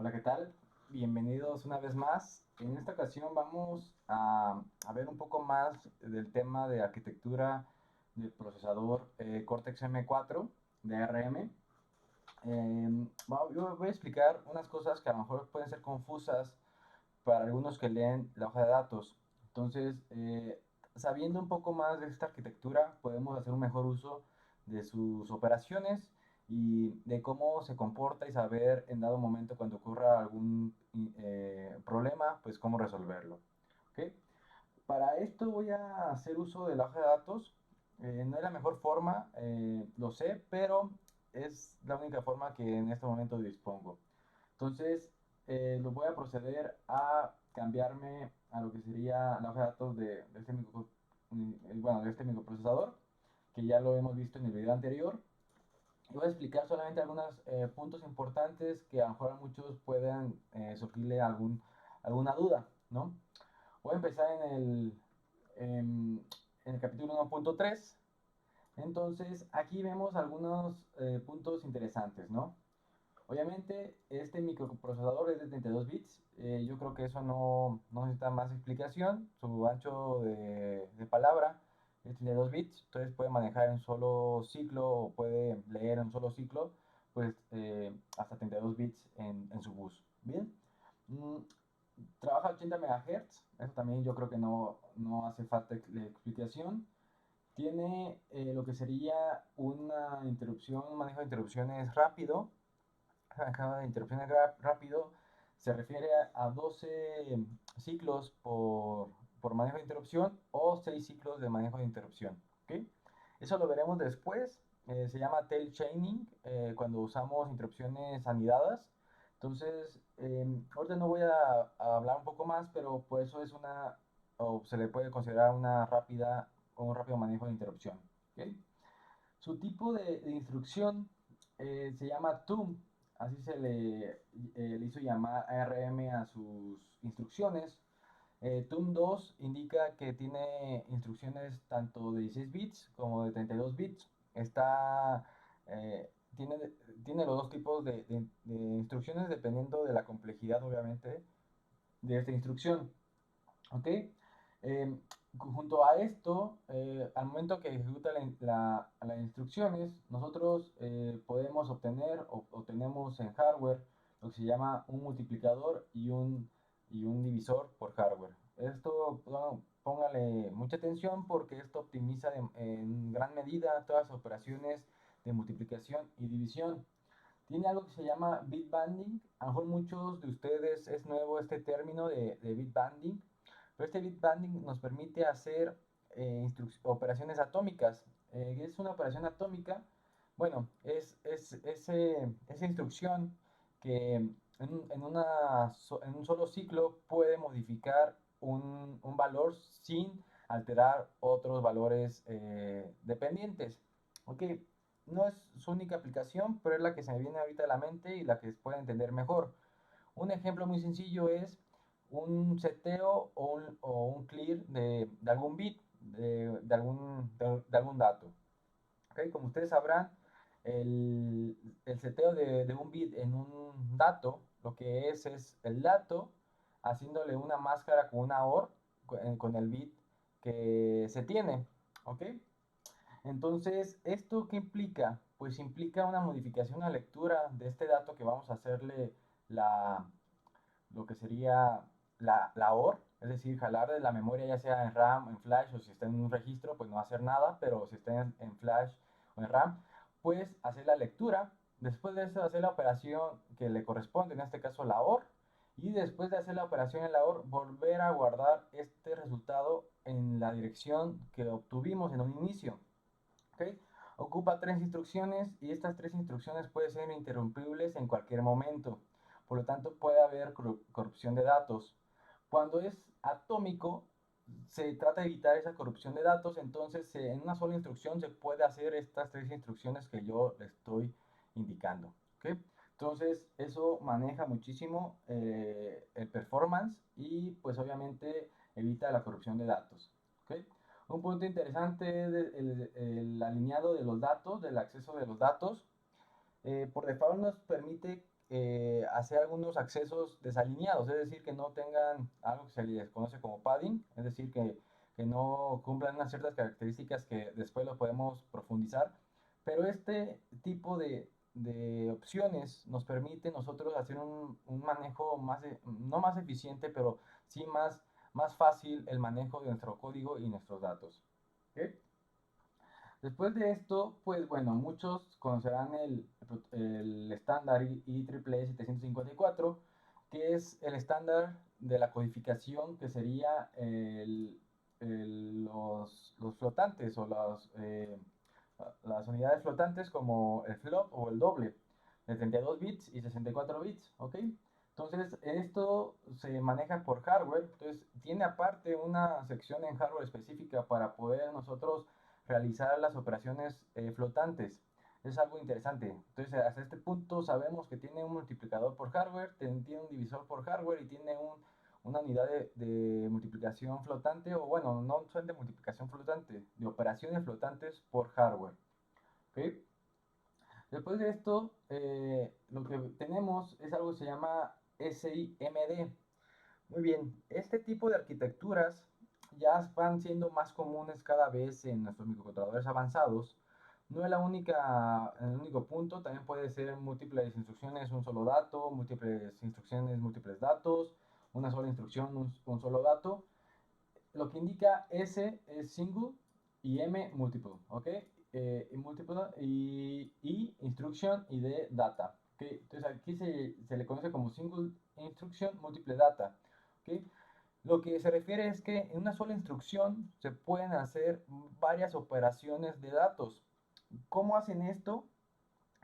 Hola, ¿qué tal? Bienvenidos una vez más. En esta ocasión vamos a ver un poco más del tema de arquitectura del procesador Cortex M4 de ARM. Yo voy a explicar unas cosas que a lo mejor pueden ser confusas para algunos que leen la hoja de datos. Entonces, sabiendo un poco más de esta arquitectura, podemos hacer un mejor uso de sus operaciones y de cómo se comporta y saber en dado momento cuando ocurra algún problema, pues cómo resolverlo. ¿Ok? Para esto voy a hacer uso de la hoja de datos. No es la mejor forma, lo sé, pero es la única forma que en este momento dispongo. Entonces, lo voy a proceder a cambiarme a lo que sería la hoja de datos de este bueno, de este microprocesador, que ya lo hemos visto en el video anterior. Y voy a explicar solamente algunos puntos importantes que a lo mejor a muchos puedan surgirle alguna duda, ¿no? Voy a empezar en el capítulo 1.3. Entonces, aquí vemos algunos puntos interesantes, ¿no? Obviamente, este microprocesador es de 32 bits. Yo creo que eso no necesita más explicación. Su ancho de palabra es 32 bits. Entonces puede manejar en un solo ciclo o puede leer en un solo ciclo, pues hasta 32 bits en su bus. Bien. Mm, Trabaja a 80 MHz. Eso también yo creo que no hace falta explicación. Tiene lo que sería una interrupción, un manejo de interrupciones rápido. Acaba de interrupciones rápido se refiere a 12 ciclos por manejo de interrupción o 6 ciclos de manejo de interrupción. ¿Okay? Eso lo veremos después. Se llama tail chaining cuando usamos interrupciones anidadas. Entonces, ahorita no voy a hablar un poco más, pero pues eso es o se le puede considerar un rápido manejo de interrupción. ¿Okay? Su tipo de instrucción se llama TUM, así le hizo llamar ARM a sus instrucciones. TUM 2 indica que tiene instrucciones tanto de 16 bits como de 32 bits. Está, eh, tiene, tiene los dos tipos de instrucciones dependiendo de la complejidad, obviamente, de esta instrucción. ¿Ok? Junto a esto, al momento que ejecuta las instrucciones, nosotros podemos obtener o tenemos en hardware lo que se llama un multiplicador y un divisor por hardware. Esto, bueno, póngale mucha atención porque esto optimiza en gran medida todas las operaciones de multiplicación y división. Tiene algo que se llama bit banding. A lo mejor muchos de ustedes es nuevo este término de bit banding, pero este bit banding nos permite hacer operaciones atómicas. Es una operación atómica, bueno, esa instrucción que en un solo ciclo puede modificar un valor sin alterar otros valores dependientes. Ok, no es su única aplicación, pero es la que se me viene ahorita a la mente y la que puede entender mejor. Un ejemplo muy sencillo es un seteo o un clear de algún bit, de algún dato. ¿Okay? Como ustedes sabrán, el seteo de un bit en un dato, lo que es el dato haciéndole una máscara con una OR con el bit que se tiene. ¿Ok? Entonces, ¿esto qué implica? Pues implica una modificación a lectura de este dato que vamos a hacerle la, lo que sería la OR, es decir, jalar de la memoria ya sea en RAM, en flash o si está en un registro, pues no va a hacer nada, pero si está en flash o en RAM, pues hacer la lectura, después de eso hacer la operación que le corresponde, en este caso la OR, y después de hacer la operación en la OR, volver a guardar este resultado en la dirección que obtuvimos en un inicio. ¿Okay? Ocupa tres instrucciones y estas tres instrucciones pueden ser interrumpibles en cualquier momento. Por lo tanto, puede haber corrupción de datos. Cuando es atómico, se trata de evitar esa corrupción de datos, entonces en una sola instrucción se puede hacer estas tres instrucciones que yo le estoy indicando. ¿Okay? Entonces, eso maneja muchísimo el performance y pues obviamente evita la corrupción de datos. ¿Okay? Un punto interesante es el alineado de los datos, del acceso de los datos. Por default nos permite hacer algunos accesos desalineados, es decir, que no tengan algo que se les conoce como padding, es decir, que no cumplan unas ciertas características que después lo podemos profundizar. Pero este tipo de opciones nos permite nosotros hacer un manejo más, no más eficiente, pero sí más fácil el manejo de nuestro código y nuestros datos. ¿Ok? Después de esto, pues bueno, muchos conocerán el estándar IEEE 754, que es el estándar de la codificación que sería los flotantes o las unidades flotantes como el flop o el doble, de 32 bits y 64 bits, ¿ok? Entonces, esto se maneja por hardware, entonces tiene aparte una sección en hardware específica para poder nosotros realizar las operaciones flotantes. Es algo interesante. Entonces, hasta este punto sabemos que tiene un multiplicador por hardware, tiene un divisor por hardware y tiene una unidad de multiplicación flotante, o bueno, no son de multiplicación flotante, de operaciones flotantes por hardware. ¿Okay? Después de esto, lo que tenemos es algo que se llama SIMD. Muy bien, este tipo de arquitecturas ya van siendo más comunes cada vez en nuestros microcontroladores avanzados. No es el único punto, también puede ser múltiples instrucciones, un solo dato, múltiples instrucciones, múltiples datos, una sola instrucción, un solo dato. Lo que indica S es single y M multiple, ¿ok? Y multiple y instruction y D data, ¿ok? Entonces aquí se le conoce como single instruction, multiple data, ¿ok? Lo que se refiere es que en una sola instrucción se pueden hacer varias operaciones de datos. ¿Cómo hacen esto?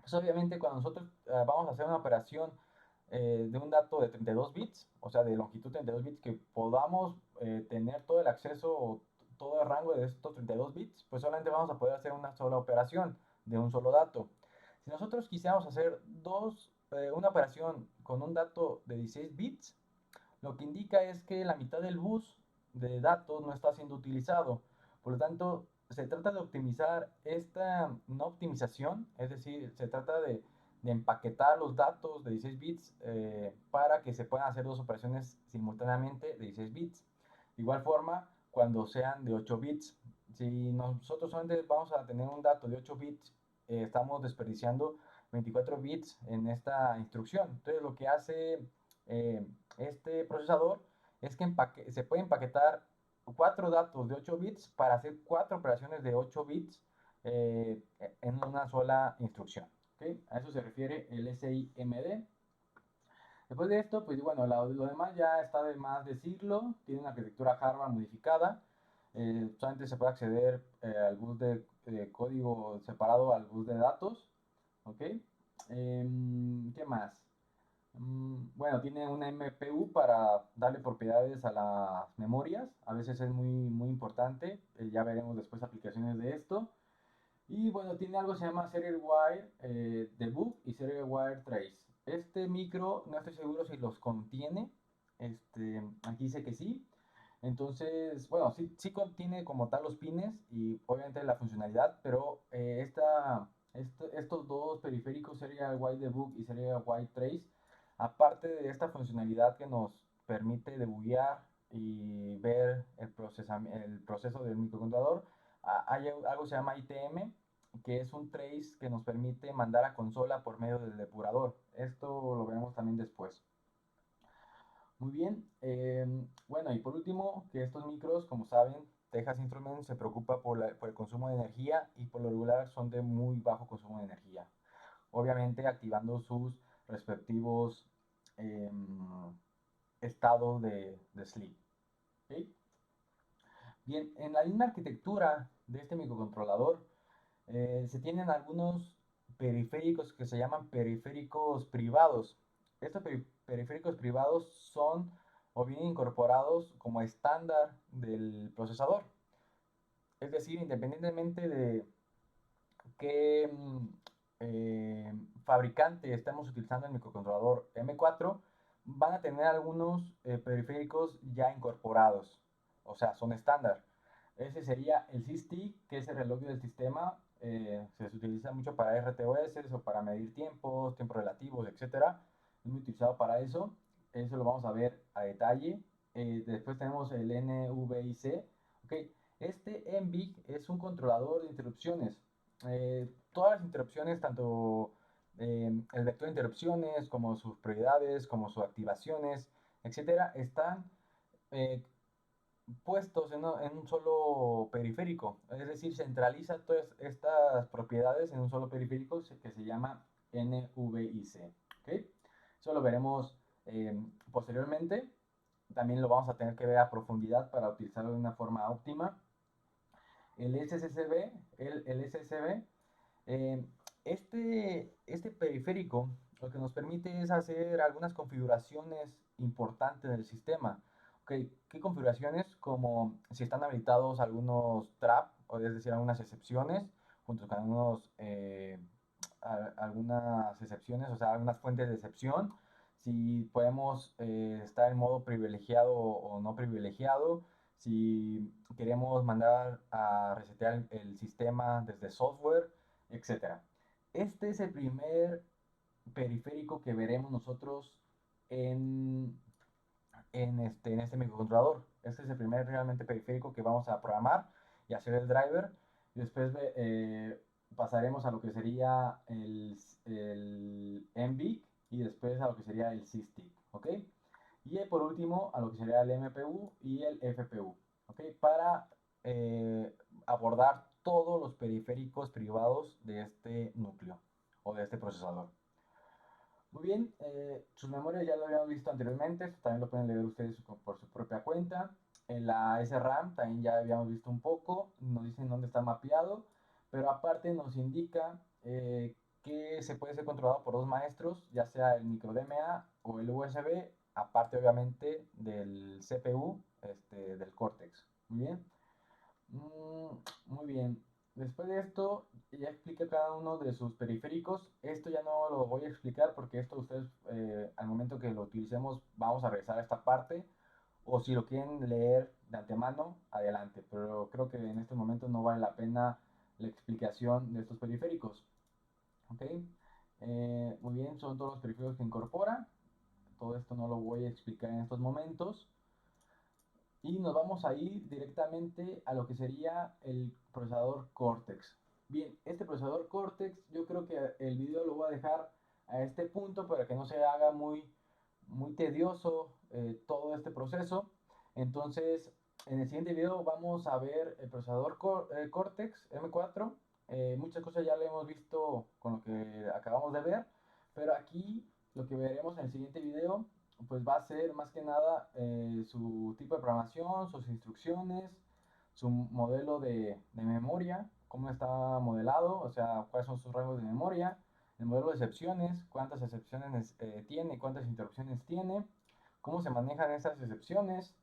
Pues obviamente cuando nosotros vamos a hacer una operación de un dato de 32 bits, o sea, de longitud 32 bits, que podamos tener todo el acceso o todo el rango de estos 32 bits, pues solamente vamos a poder hacer una sola operación de un solo dato. Si nosotros quisiéramos hacer una operación con un dato de 16 bits, lo que indica es que la mitad del bus de datos no está siendo utilizado. Por lo tanto, se trata de optimizar esta no optimización, es decir, se trata de empaquetar los datos de 16 bits para que se puedan hacer dos operaciones simultáneamente de 16 bits. De igual forma, cuando sean de 8 bits, si nosotros solamente vamos a tener un dato de 8 bits, estamos desperdiciando 24 bits en esta instrucción. Entonces, lo que hace eh, este procesador es que se puede empaquetar cuatro datos de 8 bits para hacer cuatro operaciones de 8 bits en una sola instrucción. ¿Okay? A eso se refiere el SIMD. Después de esto, pues bueno, lo demás ya está de más decirlo. Tiene una arquitectura hardware modificada. Solamente se puede acceder al bus de código separado al bus de datos. ¿Ok? ¿Qué más? Bueno, tiene una MPU para darle propiedades a las memorias. A veces es muy importante. Ya veremos después aplicaciones de esto. Y bueno, tiene algo que se llama Serial Wire Debug y Serial Wire Trace. Este micro no estoy seguro si los contiene. Aquí dice que sí. Entonces, bueno, sí contiene como tal los pines y obviamente la funcionalidad, pero estos dos periféricos, Serial Wire Debug y Serial Wire Trace, aparte de esta funcionalidad que nos permite debuguear y ver el proceso del microcontrolador, hay algo que se llama ITM, que es un trace que nos permite mandar a consola por medio del depurador. Esto lo veremos también después. Muy bien, bueno, y por último, que estos micros, como saben, Texas Instruments se preocupa por el consumo de energía y por lo regular son de muy bajo consumo de energía. Obviamente activando sus respectivos estados de sleep. ¿Okay? Bien, en la misma arquitectura de este microcontrolador se tienen algunos periféricos que se llaman periféricos privados. Estos periféricos privados son o bien incorporados como estándar del procesador. Es decir, independientemente de qué fabricante estemos utilizando el microcontrolador M4, van a tener algunos periféricos ya incorporados. O sea, son estándar. Ese sería el SysTick, que es el reloj del sistema. Se utiliza mucho para RTOS o para medir tiempos, tiempos relativos, etc. es muy utilizado para eso. Eso lo vamos a ver a detalle. Después tenemos el NVIC. ¿Ok? Este NVIC es un controlador de interrupciones. Todas las interrupciones, tanto el vector de interrupciones, como sus prioridades, como sus activaciones, etcétera, están eh, puestos en un solo periférico. Es decir, centraliza todas estas propiedades en un solo periférico que se llama NVIC. ¿Ok? Eso lo veremos posteriormente. También lo vamos a tener que ver a profundidad para utilizarlo de una forma óptima. El SSB, el SSB eh, este periférico lo que nos permite es hacer algunas configuraciones importantes del sistema. Okay, ¿qué configuraciones? Como si están habilitados algunos trap, o es decir, algunas excepciones, junto con algunas excepciones, o sea, algunas fuentes de excepción. Si podemos estar en modo privilegiado o no privilegiado, si queremos mandar a resetear el sistema desde software, etcétera. Este es el primer periférico que veremos nosotros en, en este microcontrolador. Este es el primer realmente periférico que vamos a programar y hacer el driver. Después pasaremos a lo que sería el MVIC y después a lo que sería el SysTick. ¿Ok? Y por último a lo que sería el MPU y el FPU. ¿Ok? Para abordar todos los periféricos privados de este núcleo o de este procesador. Muy bien, sus memorias ya lo habíamos visto anteriormente, esto también lo pueden leer ustedes por su propia cuenta. En la SRAM también ya habíamos visto un poco, nos dicen dónde está mapeado, pero aparte nos indica que se puede ser controlado por dos maestros, ya sea el micro DMA o el USB, aparte obviamente del CPU, del Cortex. Muy bien. Muy bien. Después de esto, ya explica cada uno de sus periféricos. Esto ya no lo voy a explicar porque esto ustedes, al momento que lo utilicemos, vamos a regresar a esta parte. O si lo quieren leer de antemano, adelante. Pero creo que en estos momentos no vale la pena la explicación de estos periféricos. ¿Ok? Muy bien, son todos los periféricos que incorpora. Todo esto no lo voy a explicar en estos momentos. Y nos vamos a ir directamente a lo que sería el procesador Cortex. Bien, este procesador Cortex, yo creo que el video lo voy a dejar a este punto para que no se haga muy tedioso todo este proceso. Entonces, en el siguiente video vamos a ver el procesador Cortex M4. Muchas cosas ya lo hemos visto con lo que acabamos de ver, pero aquí lo que veremos en el siguiente video pues va a ser más que nada su tipo de programación, sus instrucciones, su modelo de memoria, cómo está modelado, o sea, cuáles son sus rangos de memoria, el modelo de excepciones, cuántas excepciones tiene, cuántas interrupciones tiene, cómo se manejan esas excepciones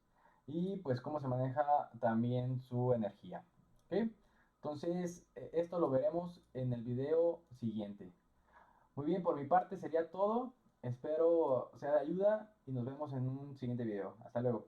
y pues cómo se maneja también su energía. ¿Ok? Entonces, esto lo veremos en el video siguiente. Muy bien, por mi parte sería todo. Espero sea de ayuda y nos vemos en un siguiente video. Hasta luego.